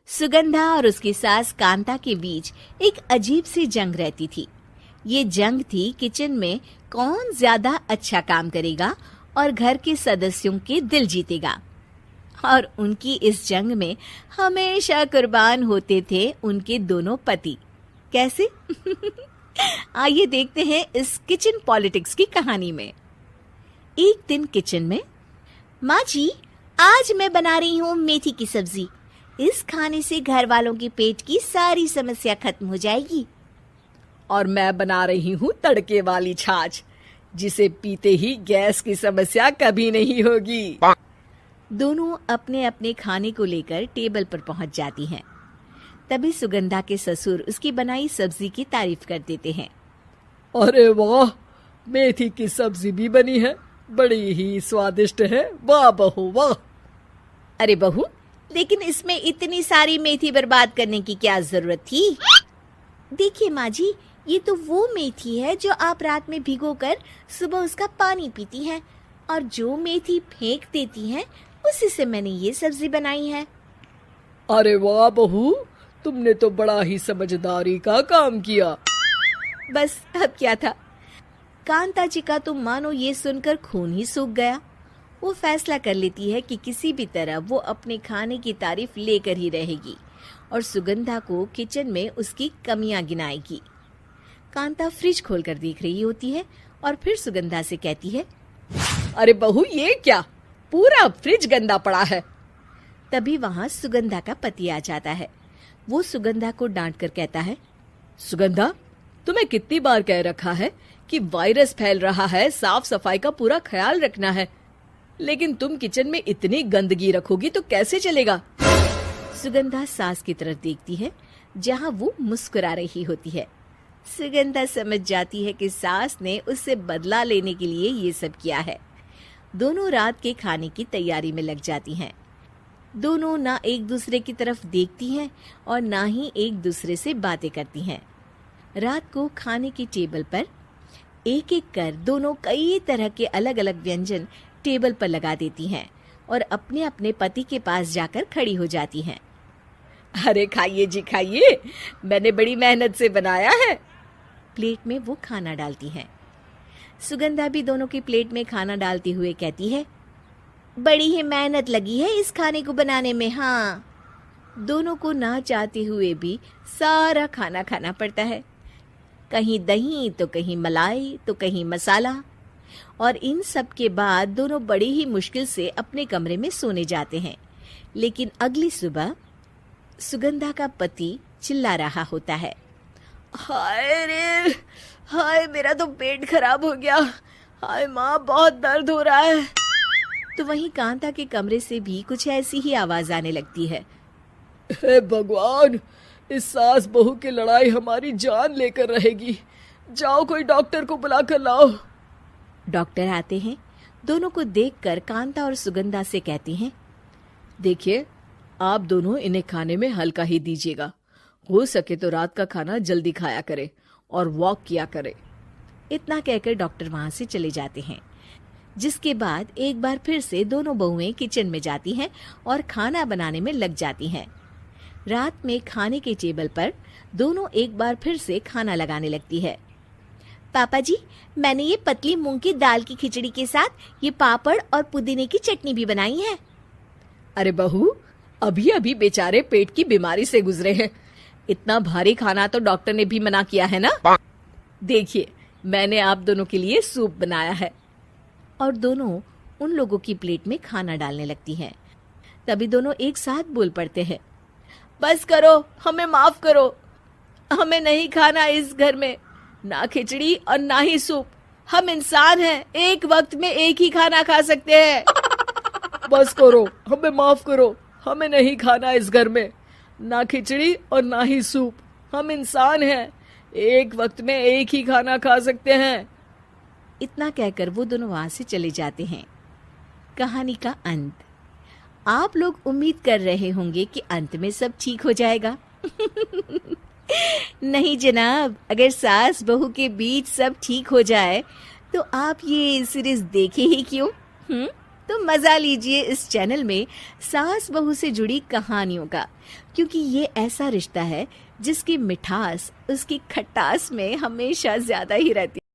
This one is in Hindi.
सुगंधा और उसकी सास कांता के बीच एक अजीब सी जंग रहती थी। ये जंग थी किचन में कौन ज्यादा अच्छा काम करेगा और घर के सदस्यों के दिल जीतेगा। और उनकी इस जंग में हमेशा कुर्बान होते थे उनके दोनों पति। कैसे? आइए देखते हैं इस किचन पॉलिटिक्स की कहानी में। एक दिन किचन में, माँ जी, आज मैं बना रही हूँ मेथी की सब्जी। इस खाने से घर वालों के पेट की सारी समस्या खत्म हो जाएगी। और मैं बना रही हूँ तड़के वाली छाछ, जिसे पीते ही गैस की समस्या कभी नहीं होगी। दोनों अपने अपने खाने को लेकर टेबल पर पहुंच जाती हैं। तभी सुगंधा के ससुर उसकी बनाई सब्जी की तारीफ कर देते हैं। अरे वाह, मेथी की सब्जी भी बनी है, बड़ी ही स्वादिष्ट है। वाह बहू वाह। अरे बहू, लेकिन इसमें इतनी सारी मेथी बर्बाद करने की क्या जरूरत थी? देखिए माँ जी, ये तो वो मेथी है जो आप रात में भिगोकर सुबह उसका पानी पीती हैं, और जो मेथी फेंक देती हैं उसी से मैंने ये सब्जी बनाई है। अरे वाह बहू, तुमने तो बड़ा ही समझदारी का काम किया। बस अब क्या था, कांता जी का तो मानो ये सुनकर खून ही सूख गया। वो फैसला कर लेती है कि किसी भी तरह वो अपने खाने की तारीफ लेकर ही रहेगी और सुगंधा को किचन में उसकी कमियां गिनाएगी। कांता फ्रिज खोलकर देख रही होती है और फिर सुगंधा से कहती है, अरे बहू, ये क्या, पूरा फ्रिज गंदा पड़ा है। तभी वहां सुगंधा का पति आ जाता है। वो सुगंधा को डांट कर कहता है, सुगंधा, तुम्हें कितनी बार कह रखा है कि वायरस फैल रहा है, साफ सफाई का पूरा ख्याल रखना है, लेकिन तुम किचन में इतनी गंदगी रखोगी तो कैसे चलेगा। सुगंधा सास की तरफ देखती है जहां वो मुस्कुरा रही होती है। सुगंधा समझ जाती है कि सास ने उससे बदला लेने के लिए ये सब किया है। दोनों रात के खाने की तैयारी में लग जाती हैं। दोनों ना एक दूसरे की तरफ देखती हैं और ना ही एक दूसरे से बातें करती हैं। रात को खाने की टेबल पर एक एक कर दोनों कई तरह के अलग अलग व्यंजन टेबल पर लगा देती हैं और अपने अपने पति के पास जाकर खड़ी हो जाती हैं। अरे खाइए जी खाइए, मैंने बड़ी मेहनत से बनाया है। प्लेट में वो खाना डालती हैं। सुगंधा भी दोनों की प्लेट में खाना डालते हुए कहती है, बड़ी ही मेहनत लगी है इस खाने को बनाने में। हाँ, दोनों को ना चाहते हुए भी सारा खाना खाना पड़ता है। कहीं दही तो कहीं मलाई तो कहीं मसाला। और इन सब के बाद दोनों बड़ी ही मुश्किल से अपने कमरे में सोने जाते हैं। लेकिन अगली सुबह सुगंधा का पति चिल्ला रहा होता है, हाय रे, हाय मेरा तो पेट खराब हो गया, हाय माँ बहुत दर्द हो रहा है। तो वहीं कांता के कमरे से भी कुछ ऐसी ही आवाज आने लगती है। हे भगवान, इस सास बहू की लड़ाई हमारी जान लेकर रहेगी। जाओ कोई डॉक्टर को बुला कर लाओ। डॉक्टर आते हैं। दोनों को देखकर कांता और सुगंधा से कहती हैं, देखिए, आप दोनों इन्हें खाने में हल्का ही दीजिएगा। हो सके तो रात का खाना जल्दी खाया करे और वॉक किया करे। इतना कहकर डॉक्टर वहां से चले जाते हैं। जिसके बाद एक बार फिर से दोनों बहुएं किचन में जाती हैं और खाना बनाने में लग जाती हैं। रात में खाने के टेबल पर दोनों एक बार फिर से खाना लगाने लगती है। पापा जी, मैंने ये पतली मूंग की दाल की खिचड़ी के साथ ये पापड़ और पुदीने की चटनी भी बनाई है। अरे बहू, अभी अभी बेचारे पेट की बीमारी से गुजरे हैं, इतना भारी खाना तो डॉक्टर ने भी मना किया है ना। देखिए, मैंने आप दोनों के लिए सूप बनाया है। और दोनों उन लोगों की प्लेट में खाना डालने लगती हैं। तभी दोनों एक साथ बोल पड़ते हैं, बस करो, हमें माफ करो, हमें नहीं खाना इस घर में, ना खिचड़ी और ना ही सूप। हम इंसान हैं, एक वक्त में एक ही खाना खा सकते हैं। बस करो, हमें माफ करो, हमें नहीं खाना इस घर में, ना खिचड़ी और ना ही सूप। हम इंसान हैं, एक वक्त में एक ही खाना खा सकते हैं। इतना कहकर वो दोनों वहां से चले जाते हैं। कहानी का अंत। आप लोग उम्मीद कर रहे होंगे कि अंत में सब ठीक हो जाएगा। नहीं जनाब, अगर सास बहू के बीच सब ठीक हो जाए तो आप ये सीरीज देखे ही क्यों? तो मजा लीजिए इस चैनल में सास बहू से जुड़ी कहानियों का, क्योंकि ये ऐसा रिश्ता है जिसकी मिठास उसकी खटास में हमेशा ज्यादा ही रहती है।